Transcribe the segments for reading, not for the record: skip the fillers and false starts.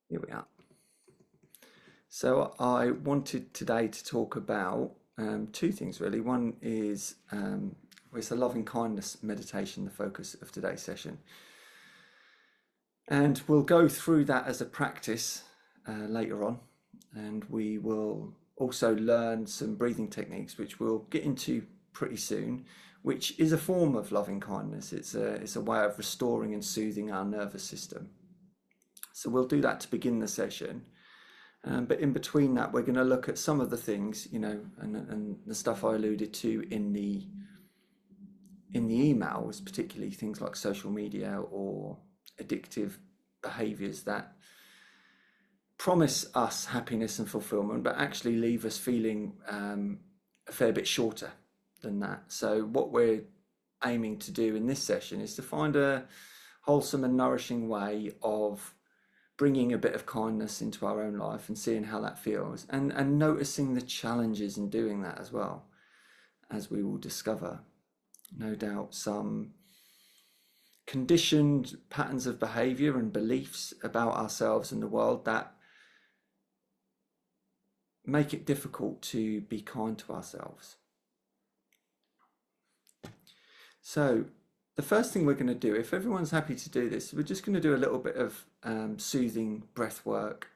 Here we are. So I wanted today to talk about two things really. One is it's a loving kindness meditation, the focus of today's session. And we'll go through that as a practice later on. And we will also learn some breathing techniques, which we'll get into pretty soon, which is a form of loving kindness. It's a way of restoring and soothing our nervous system. So we'll do that to begin the session. But in between that, we're going to look at some of the things, and the stuff I alluded to in the emails, particularly things like social media or addictive behaviors that promise us happiness and fulfillment, but actually leave us feeling a fair bit shorter than that. So what we're aiming to do in this session is to find a wholesome and nourishing way of bringing a bit of kindness into our own life and seeing how that feels, and noticing the challenges in doing that as well, as we will discover. No doubt some conditioned patterns of behavior and beliefs about ourselves and the world that make it difficult to be kind to ourselves. So the first thing we're going to do, if everyone's happy to do this, we're just going to do a little bit of soothing breath work.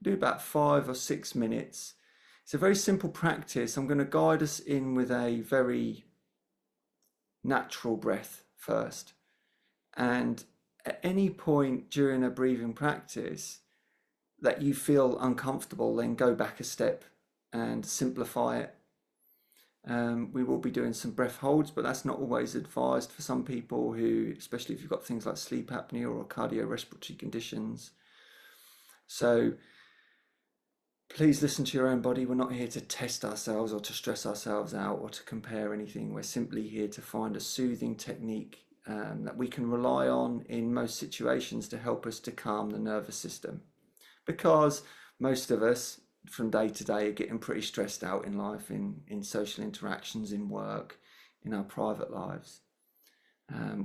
We'll do about 5 or 6 minutes. It's a very simple practice. I'm going to guide us in with a very natural breath first. And at any point during a breathing practice that you feel uncomfortable, then go back a step and simplify it. We will be doing some breath holds, but that's not always advised for some people who, especially if you've got things like sleep apnea or cardiorespiratory conditions. So please listen to your own body. We're not here to test ourselves or to stress ourselves out or to compare anything. We're simply here to find a soothing technique that we can rely on in most situations to help us to calm the nervous system. Because most of us from day to day are getting pretty stressed out in life, in social interactions, in work, in our private lives.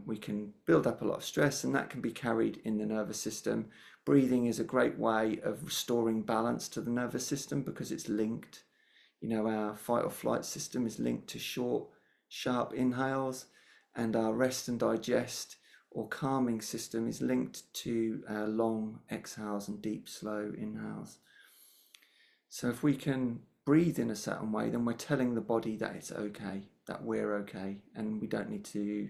We can build up a lot of stress, and that can be carried in the nervous system. Breathing is a great way of restoring balance to the nervous system because it's linked. Our fight or flight system is linked to short, sharp inhales, and our rest and digest or calming system is linked to long exhales and deep, slow inhales. So if we can breathe in a certain way, then we're telling the body that it's okay, that we're okay, and we don't need to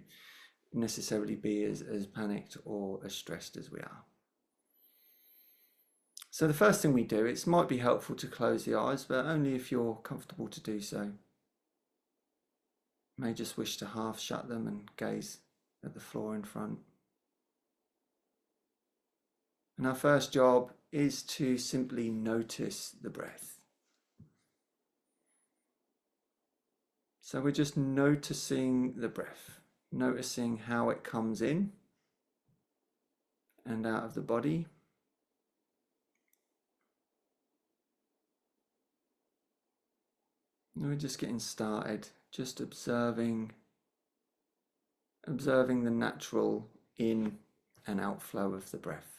necessarily be as panicked or as stressed as we are. So the first thing we do, it might be helpful to close the eyes, but only if you're comfortable to do so. You may just wish to half shut them and gaze at the floor in front. And our first job is to simply notice the breath. So we're just noticing the breath, noticing how it comes in and out of the body. And we're just getting started, just observing the natural in and outflow of the breath.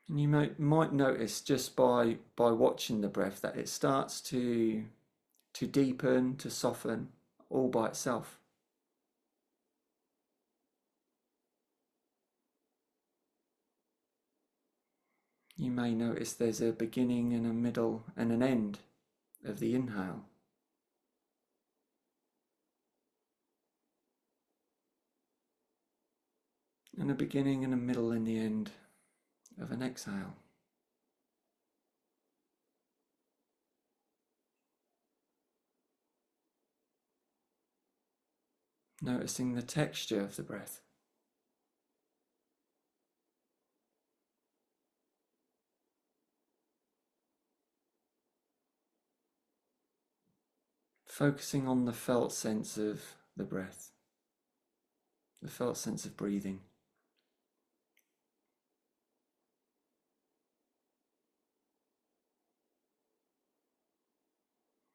And you might notice just by watching the breath that it starts to deepen, to soften all by itself. You may notice there's a beginning and a middle and an end of the inhale. And a beginning and a middle and the end of an exhale. Noticing the texture of the breath. Focusing on the felt sense of the breath, the felt sense of breathing.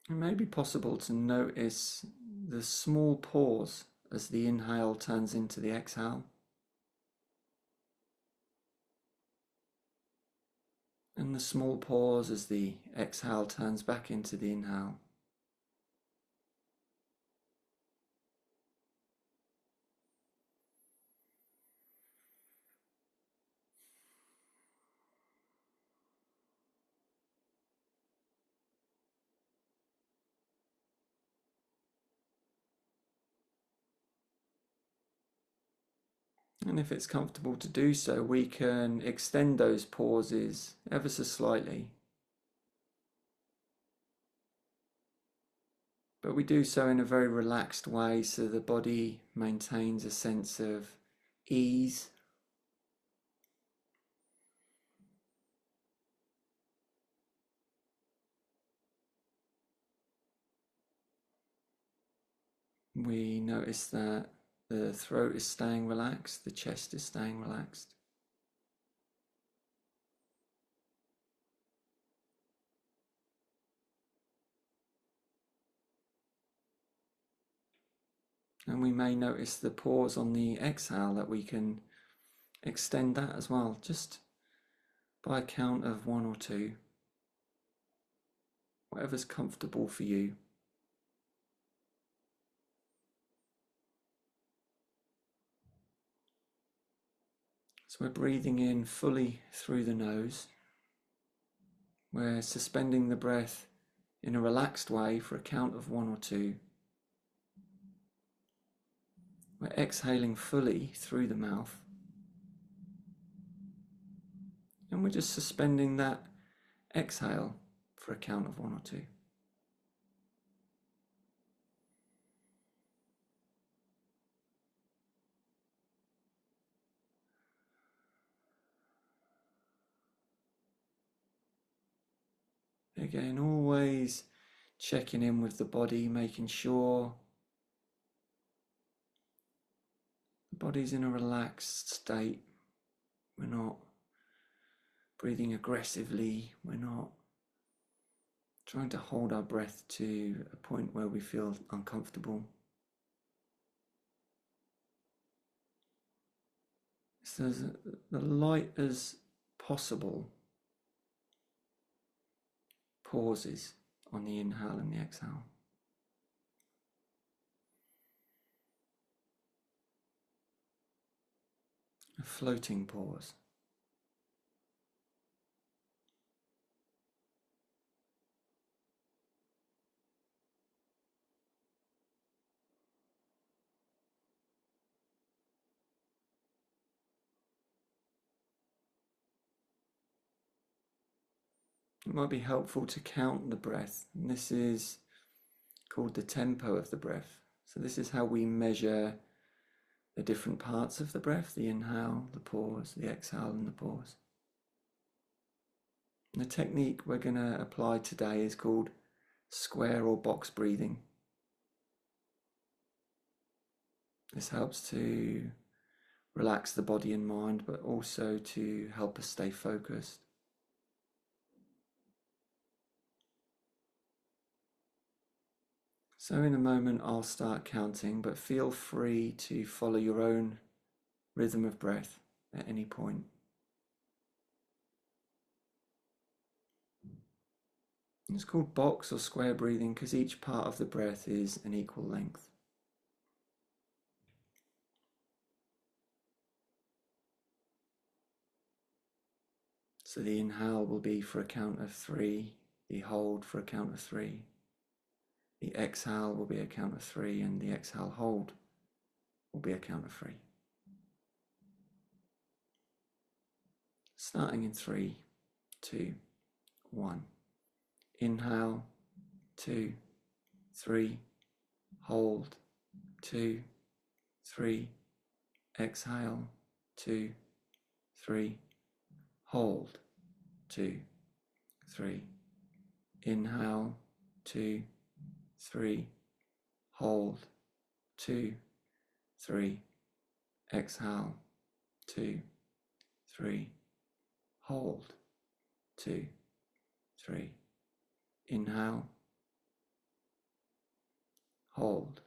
It may be possible to notice the small pause as the inhale turns into the exhale, And the small pause as the exhale turns back into the inhale. And if it's comfortable to do so, we can extend those pauses ever so slightly. But we do so in a very relaxed way so the body maintains a sense of ease. We notice that the throat is staying relaxed, the chest is staying relaxed. And we may notice the pause on the exhale, that we can extend that as well, just by a count of 1 or 2, whatever's comfortable for you. So we're breathing in fully through the nose. We're suspending the breath in a relaxed way for a count of 1 or 2. We're exhaling fully through the mouth. And we're just suspending that exhale for a count of 1 or 2. Again, always checking in with the body, making sure the body's in a relaxed state. We're not breathing aggressively. We're not trying to hold our breath to a point where we feel uncomfortable. So as the light as possible pauses on the inhale and the exhale. A floating pause. It might be helpful to count the breath, and this is called the tempo of the breath. So this is how we measure the different parts of the breath, the inhale, the pause, the exhale and the pause. And the technique we're going to apply today is called square or box breathing. This helps to relax the body and mind, but also to help us stay focused. So in a moment I'll start counting, but feel free to follow your own rhythm of breath at any point. It's called box or square breathing because each part of the breath is an equal length. So the inhale will be for a count of 3, the hold for a count of 3, the exhale will be a count of 3, and the exhale hold will be a count of 3. Starting in 3, 2, 1. Inhale, 2, 3, hold, 2, 3, exhale, 2, 3, hold, 2, 3, inhale, 2, 3, hold, 2, 3, exhale, 2, 3, hold, 2, 3, inhale, hold,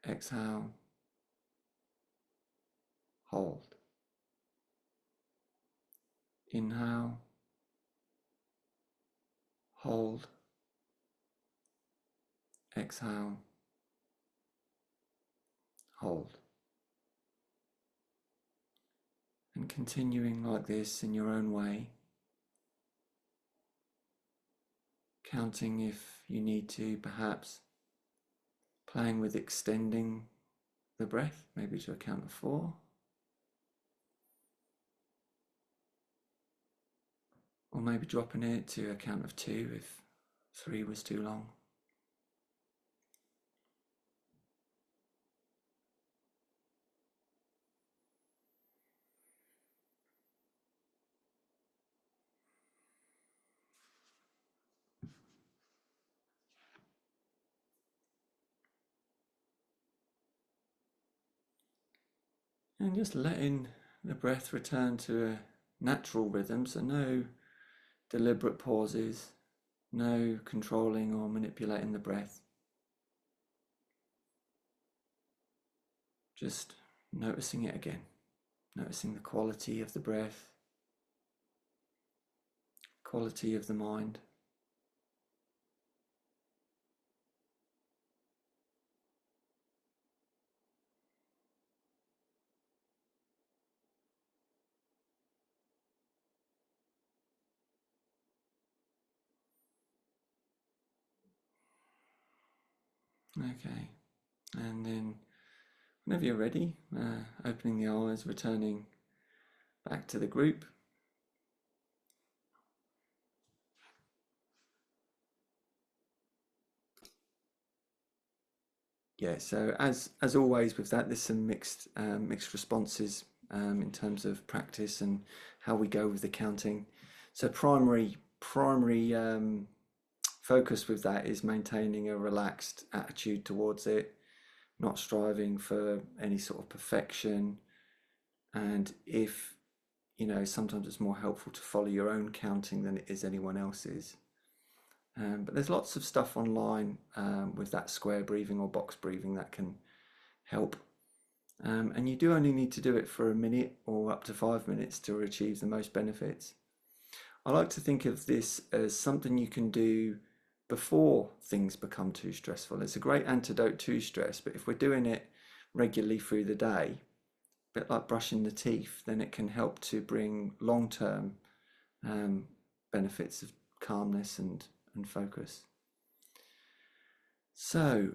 exhale, hold. Inhale, hold, exhale, hold. And continuing like this in your own way, counting if you need to, perhaps playing with extending the breath, maybe to a count of 4. Or maybe dropping it to a count of 2 if 3 was too long. And just letting the breath return to a natural rhythm, so no deliberate pauses, no controlling or manipulating the breath. Just noticing it again, noticing the quality of the breath, quality of the mind. Okay, and then whenever you're ready, opening the eyes, returning back to the group. Yeah, so as always with that, there's some mixed responses in terms of practice and how we go with the counting. So primary focus with that is maintaining a relaxed attitude towards it, not striving for any sort of perfection. And if, sometimes it's more helpful to follow your own counting than it is anyone else's. But there's lots of stuff online with that square breathing or box breathing that can help. And you do only need to do it for a minute or up to 5 minutes to achieve the most benefits. I like to think of this as something you can do before things become too stressful. It's a great antidote to stress, but if we're doing it regularly through the day, a bit like brushing the teeth, then it can help to bring long-term benefits of calmness and focus. So,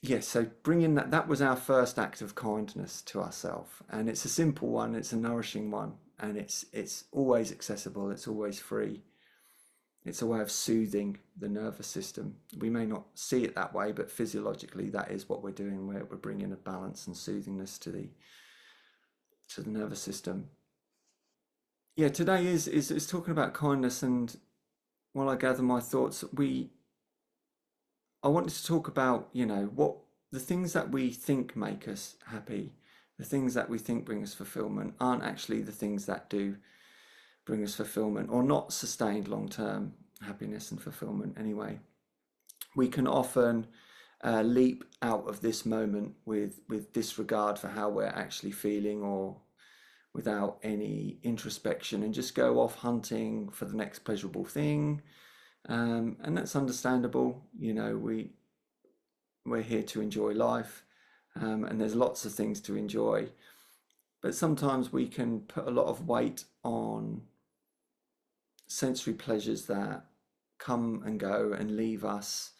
yes, so bringing that was our first act of kindness to ourselves, and it's a simple one, it's a nourishing one, and it's always accessible, it's always free. It's a way of soothing the nervous system. We may not see it that way, but physiologically that is what we're doing. We're bringing a balance and soothingness to the nervous system. Yeah, today is talking about kindness, and while I gather my thoughts, I wanted to talk about, what the things that we think make us happy, the things that we think bring us fulfillment aren't actually the things that do bring us fulfillment, or not sustained long-term happiness and fulfillment anyway. We can often leap out of this moment with disregard for how we're actually feeling, or without any introspection, and just go off hunting for the next pleasurable thing. And that's understandable. We're here to enjoy life, and there's lots of things to enjoy. But sometimes we can put a lot of weight on sensory pleasures that come and go and leave us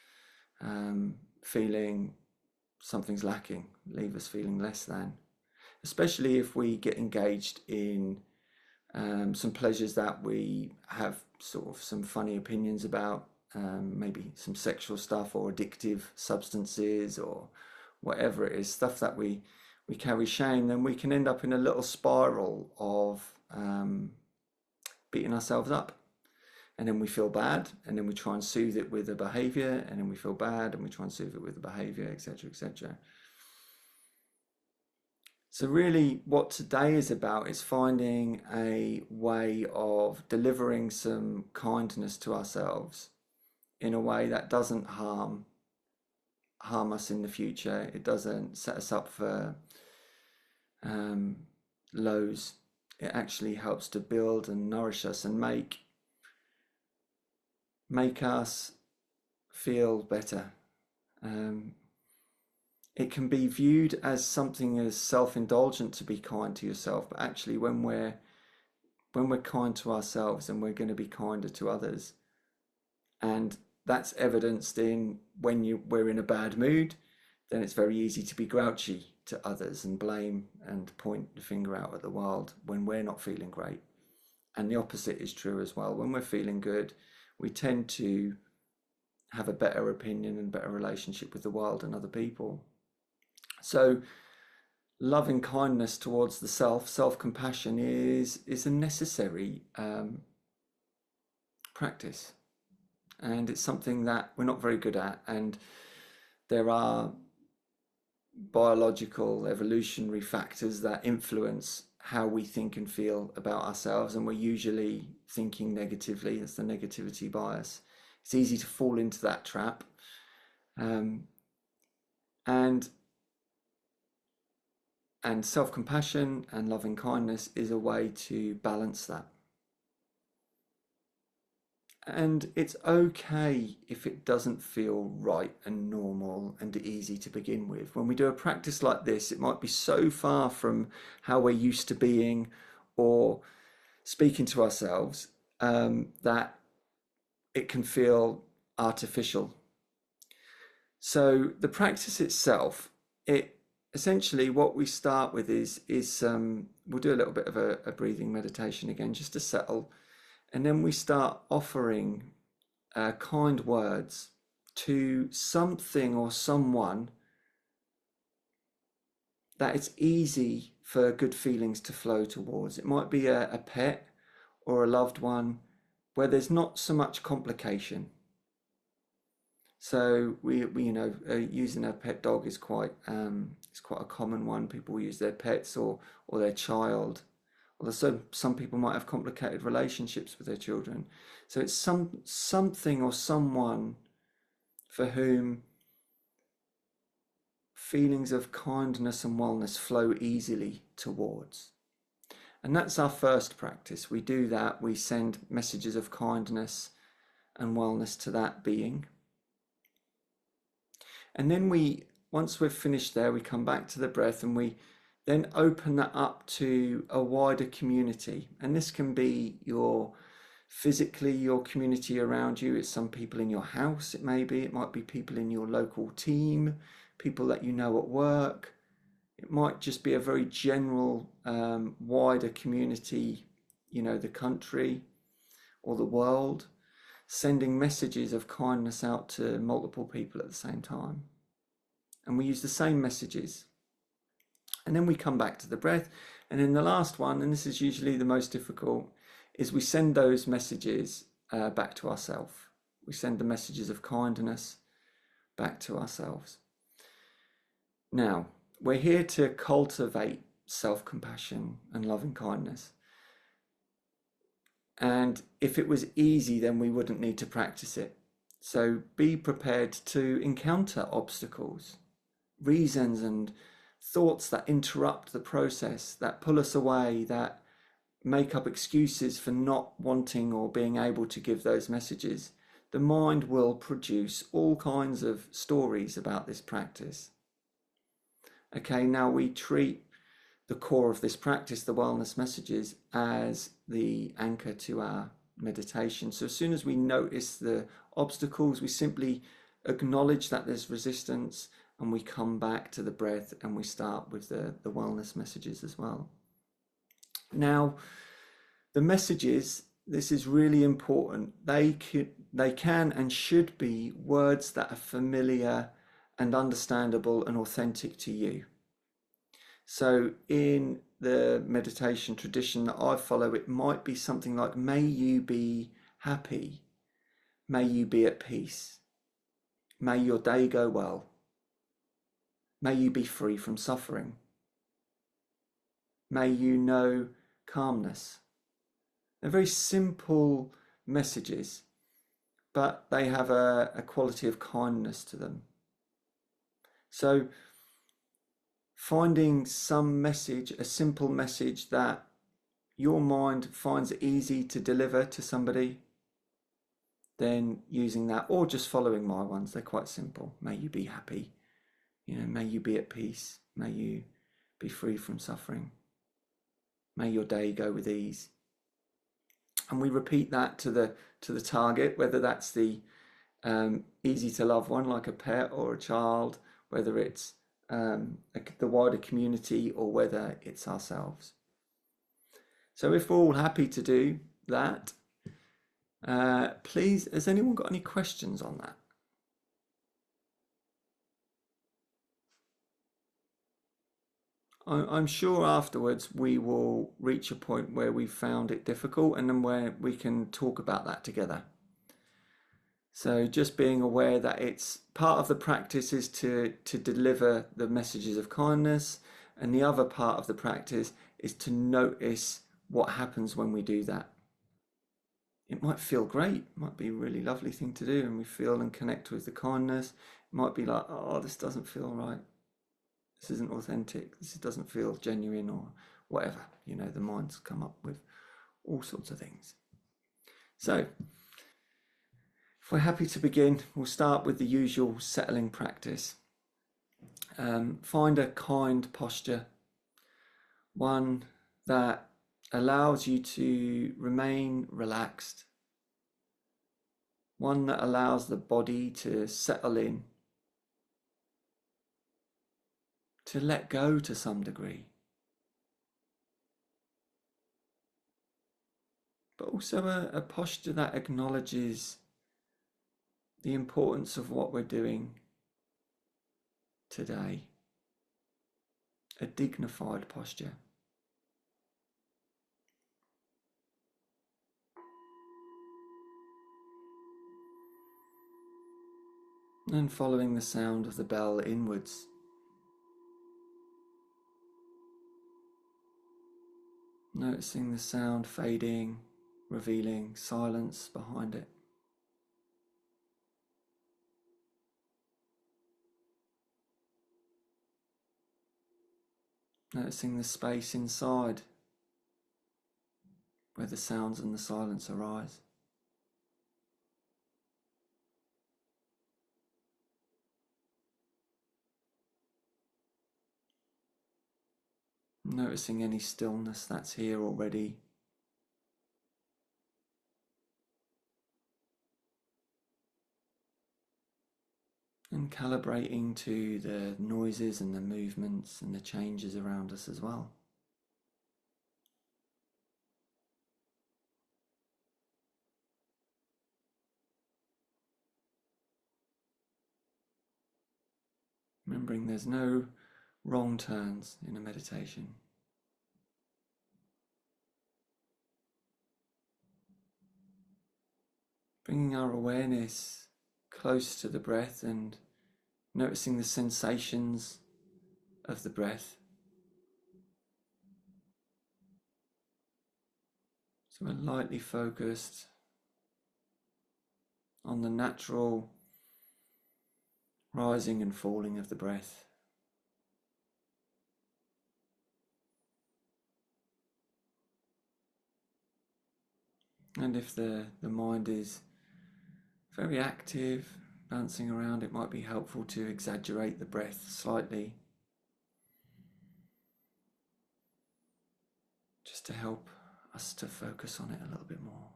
feeling something's lacking, leave us feeling less than. Especially if we get engaged in some pleasures that we have sort of some funny opinions about, maybe some sexual stuff or addictive substances or whatever it is, stuff that we carry shame, then we can end up in a little spiral of beating ourselves up. And then we feel bad, and then we try and soothe it with a behavior, and then we feel bad and we try and soothe it with a behavior, etc., etc. So really what today is about is finding a way of delivering some kindness to ourselves in a way that doesn't harm us in the future. It doesn't set us up for lows it actually helps to build and nourish us and make us feel better. Um, it can be viewed as something as self-indulgent to be kind to yourself, but actually when we're kind to ourselves, and we're going to be kinder to others. And that's evidenced in when we're in a bad mood, then it's very easy to be grouchy to others and blame and point the finger out at the world when we're not feeling great. And the opposite is true as well. When we're feeling good, we tend to have a better opinion and better relationship with the world and other people. So loving kindness towards the self-compassion is a necessary practice. And it's something that we're not very good at. And there are biological evolutionary factors that influence how we think and feel about ourselves, and we're usually thinking negatively. It's the negativity bias. It's easy to fall into that trap. Um, and self-compassion and loving kindness is a way to balance that. And it's okay if it doesn't feel right and normal and easy to begin with. When we do a practice like this, it might be so far from how we're used to being or speaking to ourselves that it can feel artificial. So the practice itself, it essentially what we start with is we'll do a little bit of a breathing meditation again just to settle. And then we start offering kind words to something or someone that it's easy for good feelings to flow towards. It might be a pet or a loved one where there's not so much complication. So we using a pet dog is quite it's quite a common one. People use their pets or their child. Although some people might have complicated relationships with their children. So it's something or someone for whom feelings of kindness and wellness flow easily towards. And that's our first practice. We do that. We send messages of kindness and wellness to that being. And then once we've finished there, we come back to the breath and we then open that up to a wider community. And this can be your community around you. It's some people in your house, it might be people in your local team, people that you know at work. It might just be a very general, wider community, the country or the world, sending messages of kindness out to multiple people at the same time. And we use the same messages. And then we come back to the breath. And then the last one, and this is usually the most difficult, is we send those messages back to ourselves. We send the messages of kindness back to ourselves. Now, we're here to cultivate self-compassion and loving kindness. And if it was easy, then we wouldn't need to practice it. So be prepared to encounter obstacles, reasons and thoughts that interrupt the process, that pull us away, that make up excuses for not wanting or being able to give those messages. The mind will produce all kinds of stories about this practice. Okay, now we treat the core of this practice, the wellness messages, as the anchor to our meditation. So as soon as we notice the obstacles, we simply acknowledge that there's resistance and we come back to the breath and we start with the wellness messages as well. Now, the messages, this is really important. They can and should be words that are familiar and understandable and authentic to you. So in the meditation tradition that I follow, it might be something like, may you be happy, may you be at peace, may your day go well, may you be free from suffering, may you know calmness. They're very simple messages, but they have a quality of kindness to them. So finding some message, a simple message that your mind finds it easy to deliver to somebody, then using that, or just following my ones. They're quite simple. May you be happy. May you be at peace. May you be free from suffering. May your day go with ease. And we repeat that to the target, whether that's the easy to love one like a pet or a child, whether it's the wider community, or whether it's ourselves. So if we're all happy to do that, please, has anyone got any questions on that? I'm sure afterwards we will reach a point where we found it difficult, and then where we can talk about that together. So just being aware that it's part of the practice is to deliver the messages of kindness, and the other part of the practice is to notice what happens when we do that. It might feel great, it might be a really lovely thing to do, and we feel and connect with the kindness. It might be like, oh, this doesn't feel right. This isn't authentic. This doesn't feel genuine, or whatever. The mind's come up with all sorts of things. So if we're happy to begin, we'll start with the usual settling practice. Find a kind posture, one that allows you to remain relaxed, one that allows the body to settle in, to let go to some degree, but also a posture that acknowledges the importance of what we're doing today, a dignified posture. And following the sound of the bell inwards. Noticing the sound fading, revealing silence behind it. Noticing the space inside where the sounds and the silence arise. Noticing any stillness that's here already. And calibrating to the noises and the movements and the changes around us as well. Remembering there's no wrong turns in a meditation. Bringing our awareness close to the breath and noticing the sensations of the breath. So we're lightly focused on the natural rising and falling of the breath. And if the mind is very active, bouncing around, it might be helpful to exaggerate the breath slightly, just to help us to focus on it a little bit more.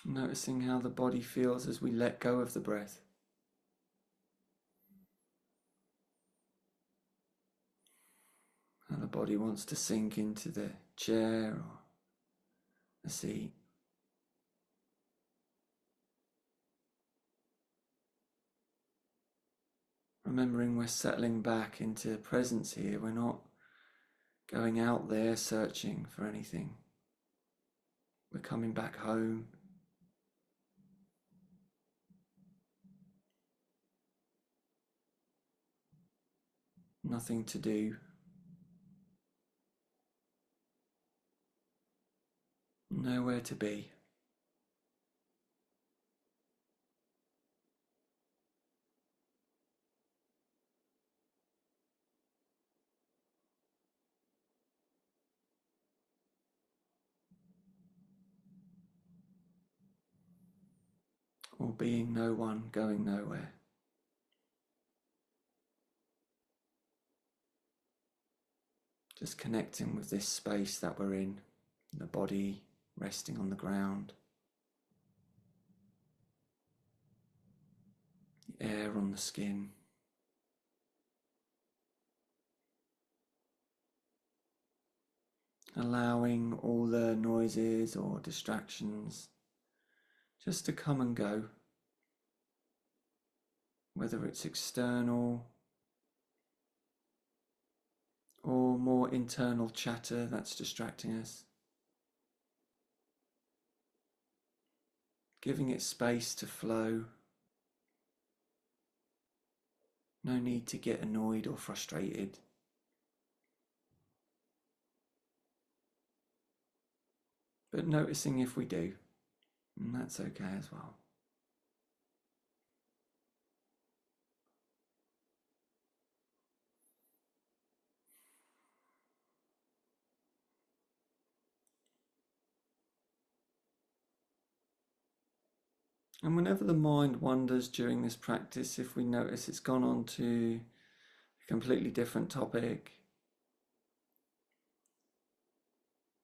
Noticing how the body feels as we let go of the breath. How the body wants to sink into the chair or the seat. Remembering we're settling back into presence here. We're not going out there searching for anything. We're coming back home. Nothing to do. Nowhere to be. or being no one, going nowhere. Just connecting with this space that we're in, the body resting on the ground, the air on the skin. Allowing all the noises or distractions just to come and go, whether it's external or more internal chatter that's distracting us. Giving it space to flow. No need to get annoyed or frustrated. But noticing if we do, and that's okay as well. And whenever the mind wanders during this practice, if we notice it's gone on to a completely different topic,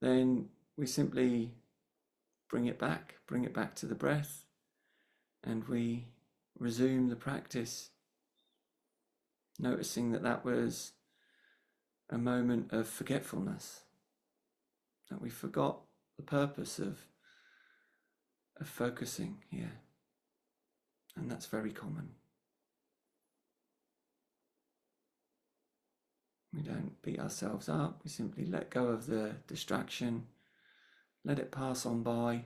then we simply bring it back to the breath, and we resume the practice, noticing that that was a moment of forgetfulness, that we forgot the purpose of focusing here. And that's very common. We don't beat ourselves up, we simply let go of the distraction, let it pass on by,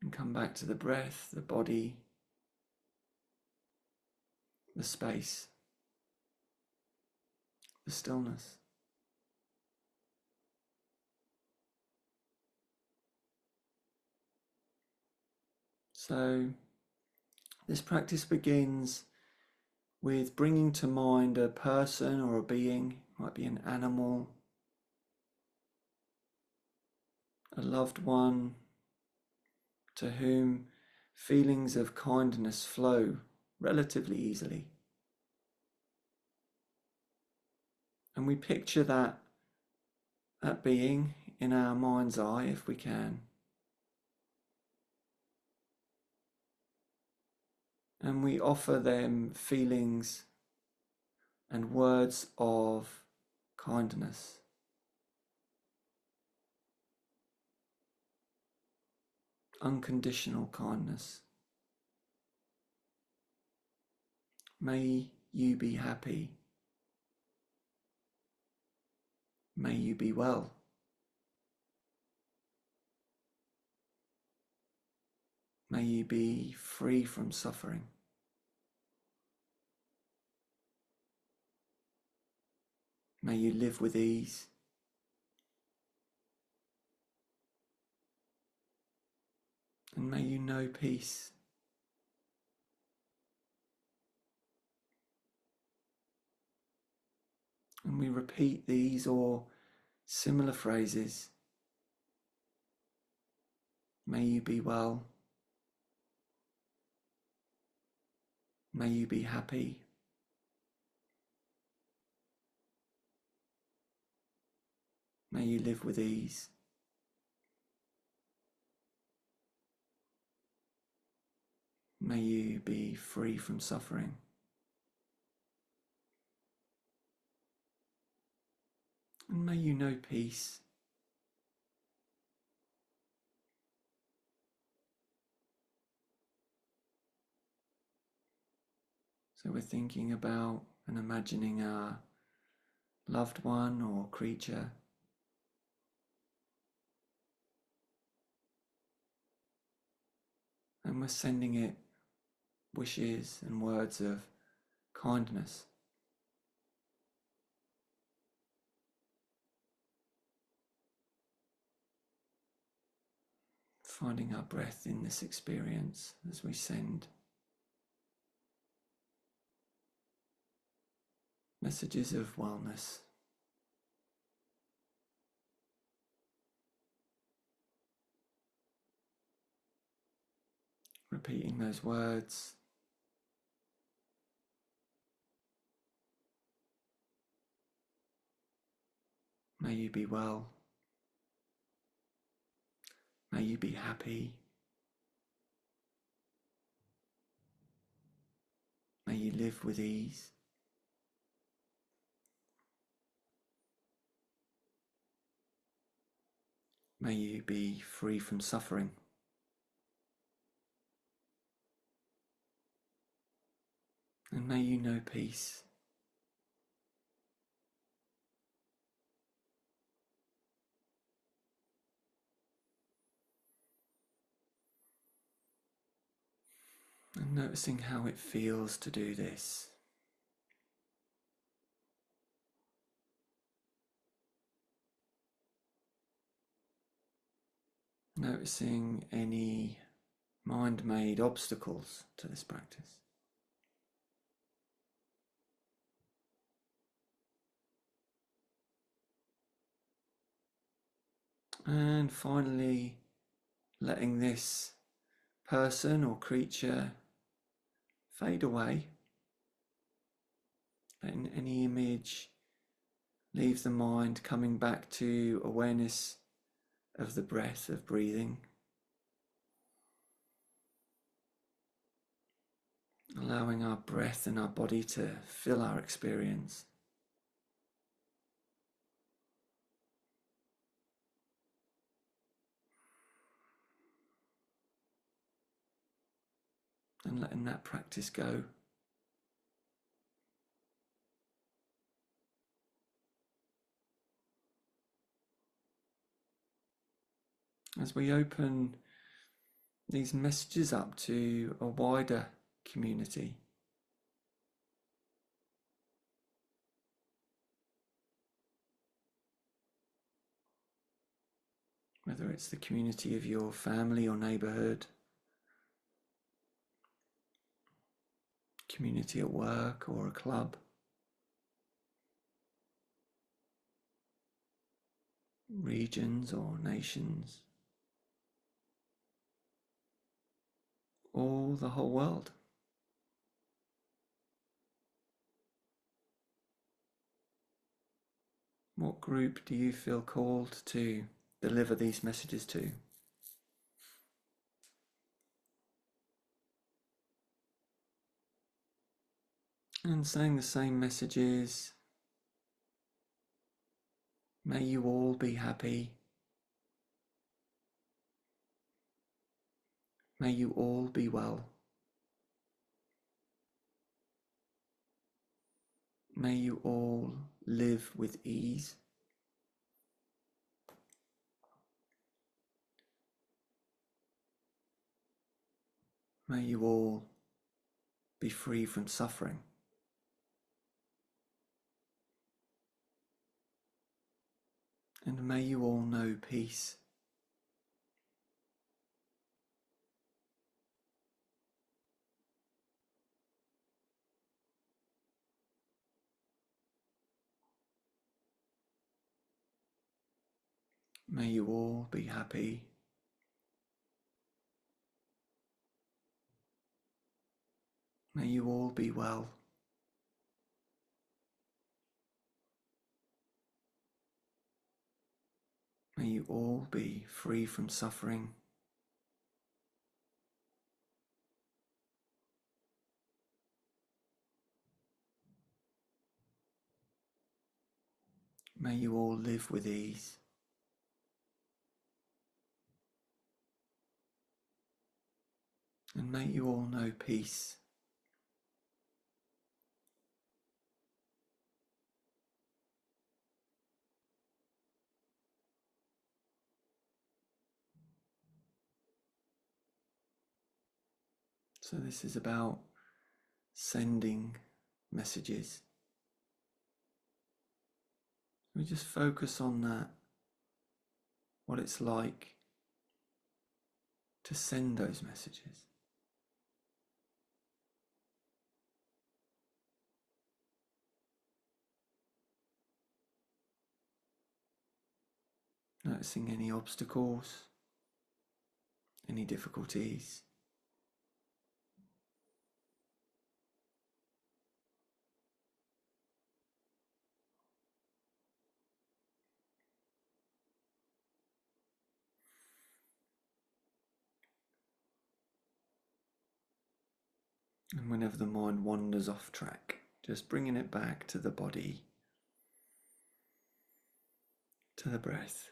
and come back to the breath, the body, the space, the stillness. So this practice begins with bringing to mind a person or a being, might be an animal, a loved one, to whom feelings of kindness flow relatively easily. And we picture that being in our mind's eye if we can. And we offer them feelings and words of kindness. Unconditional kindness. May you be happy. May you be well. May you be free from suffering. May you live with ease. And may you know peace. And we repeat these or similar phrases. May you be well. May you be happy. May you live with ease. May you be free from suffering. And may you know peace. So we're thinking about and imagining our loved one or creature. And we're sending it wishes and words of kindness. Finding our breath in this experience as we send messages of wellness. repeating those words. May you be well. May you be happy. May you live with ease. May you be free from suffering. And may you know peace. And noticing how it feels to do this. Noticing any mind-made obstacles to this practice. And finally, letting this person or creature fade away. Letting any image leave the mind, coming back to awareness of the breath, of breathing. Allowing our breath and our body to fill our experience. And letting that practice go. As we open these messages up to a wider community. Whether it's the community of your family or neighborhood, community at work or a club, regions or nations, or the whole world. What group do you feel called to deliver these messages to? And saying the same messages. May you all be happy. May you all be well. May you all live with ease. May you all be free from suffering. And may you all know peace. May you all be happy. May you all be well. May you all be free from suffering. May you all live with ease. And may you all know peace. So this is about sending messages. We just focus on that, what it's like to send those messages. Noticing any obstacles, any difficulties. And whenever the mind wanders off track, just bringing it back to the body, to the breath,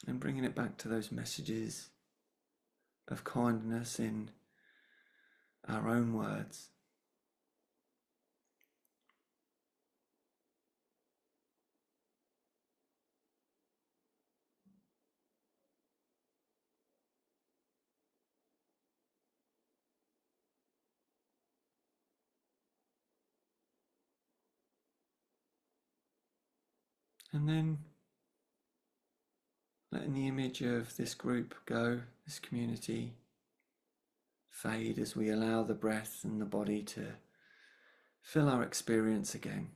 and bringing it back to those messages of kindness in our own words. And then letting the image of this group go, this community, fade as we allow the breath and the body to fill our experience again.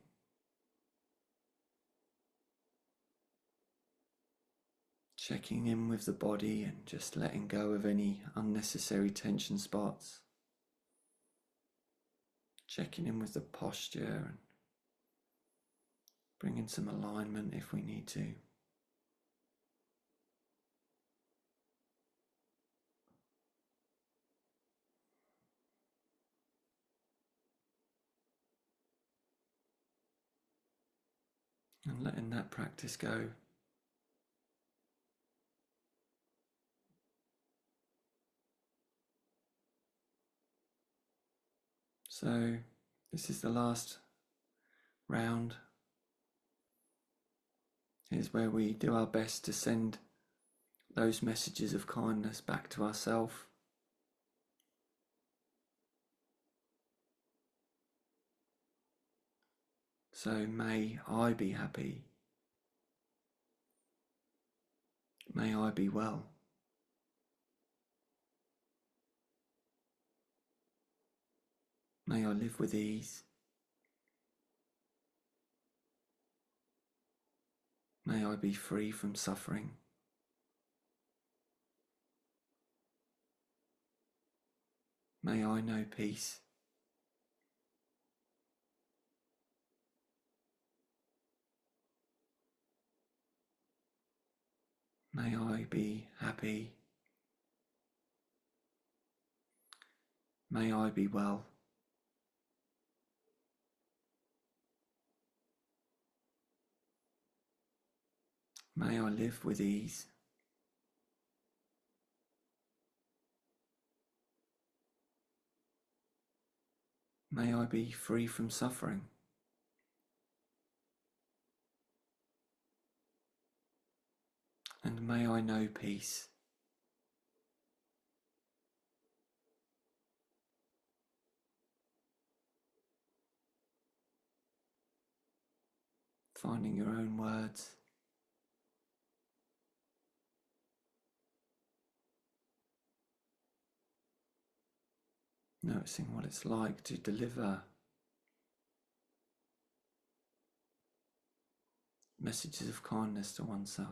Checking in with the body and just letting go of any unnecessary tension spots. Checking in with the posture and bringing some alignment if we need to. And letting that practice go. So this is the last round. Here's where we do our best to send those messages of kindness back to ourselves. So may I be happy. May I be well. May I live with ease. May I be free from suffering. May I know peace. May I be happy. May I be well. May I live with ease. May I be free from suffering. And may I know peace. Finding your own words. Noticing what it's like to deliver messages of kindness to oneself.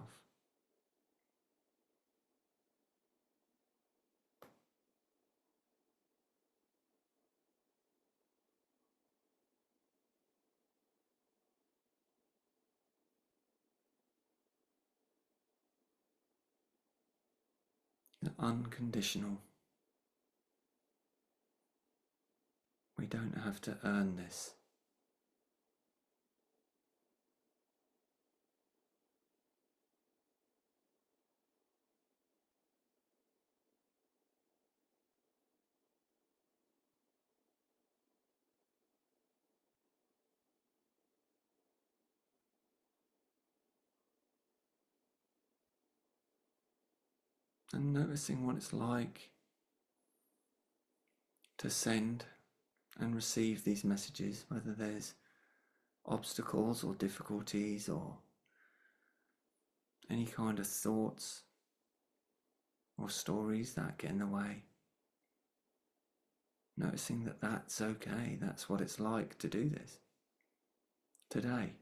Unconditional. We don't have to earn this. And noticing what it's like to send and receive these messages, whether there's obstacles or difficulties or any kind of thoughts or stories that get in the way. Noticing that that's okay, that's what it's like to do this today.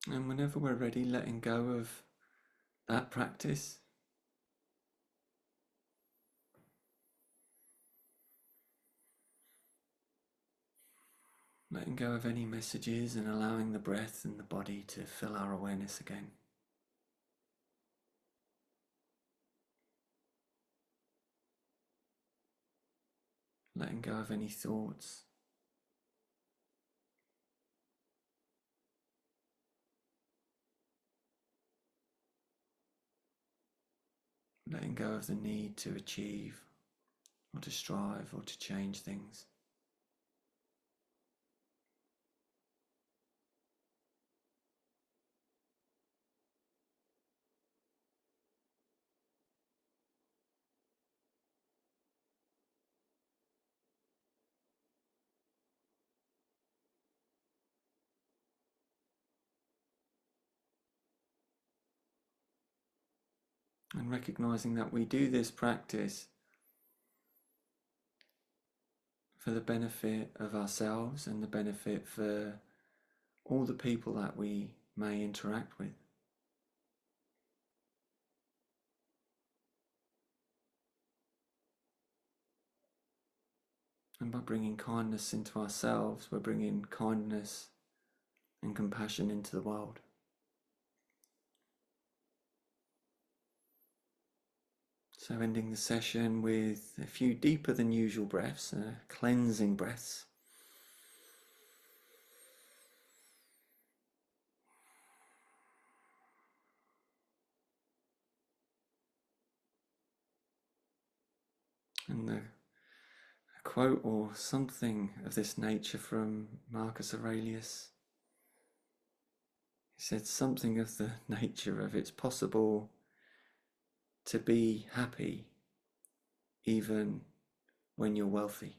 And whenever we're ready, letting go of that practice, Letting go of any messages and allowing the breath and the body to fill our awareness again. Letting go of any thoughts. Letting go of the need to achieve or to strive or to change things. And recognizing that we do this practice for the benefit of ourselves and the benefit for all the people that we may interact with. And by bringing kindness into ourselves, we're bringing kindness and compassion into the world. So ending the session with a few deeper than usual breaths, cleansing breaths. And a quote or something of this nature from Marcus Aurelius. He said something of the nature of it's possible to be happy even when you're wealthy.